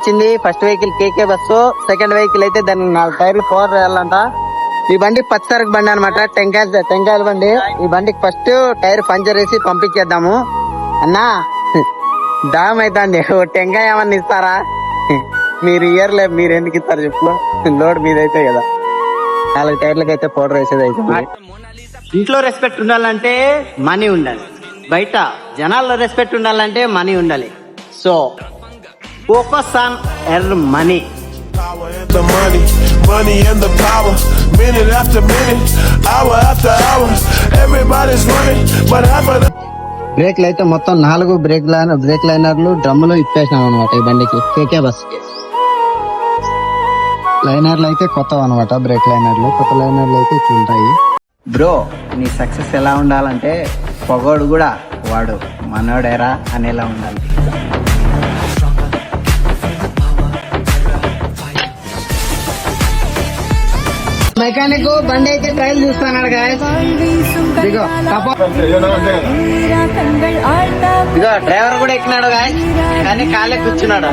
వచ్చింది. First vehicle కేకే bus, second vehicle అయితే దాని 4 టైర్లు 4 వేయాలంట. ఈ బండి పచ్చసరకు బండి అనమాట, టెంకాయల బండి. ఈ బండికి ఫస్ట్ టైర్ పంచర్ వేసి పంపించేద్దాము. అన్నా దామ్ అవుతుంది, టెంకాయ ఏమన్నా ఇస్తారా? మీరు ఇయర్లే, మీరు ఎందుకు ఇస్తారు చెప్పు, లోడ్ మీదైతే కదా. 4 టైర్లకి అయితే పౌడర్ వేసేది అయితే. ఇంట్లో రెస్పెక్ట్ ఉండాలంటే మనీ ఉండాలి, బయట జనాల్లో రెస్పెక్ట్ ఉండాలంటే మనీ ఉండాలి. So focus on earn money. The money and the power, minute after minute, hour after hour, everybody's running, but half of the బ్రేక్లు అయితే మొత్తం 4 బ్రేక్ లైనర్లు డ్రమ్ములు ఇప్పేసినాం అనమాట ఈ బండికి, కేకే బస్. లైనర్లు అయితే కొత్త అనమాట, బ్రేక్ లైనర్లు కొత్త లైనర్లు అయితే ఇట్లా ఉంటాయి. బ్రో, నీ సక్సెస్ ఎలా ఉండాలంటే పొగోడు కూడా వాడు మనోడేరా అనేలా ఉండాలి. మెకానిక్ బండి అయితే ట్రయల్ చూస్తున్నాడు గాయస్. ఇదిగో డ్రైవర్ కూడా ఎక్కినాడు గాయస్, కానీ కాలే కూర్చున్నాడు.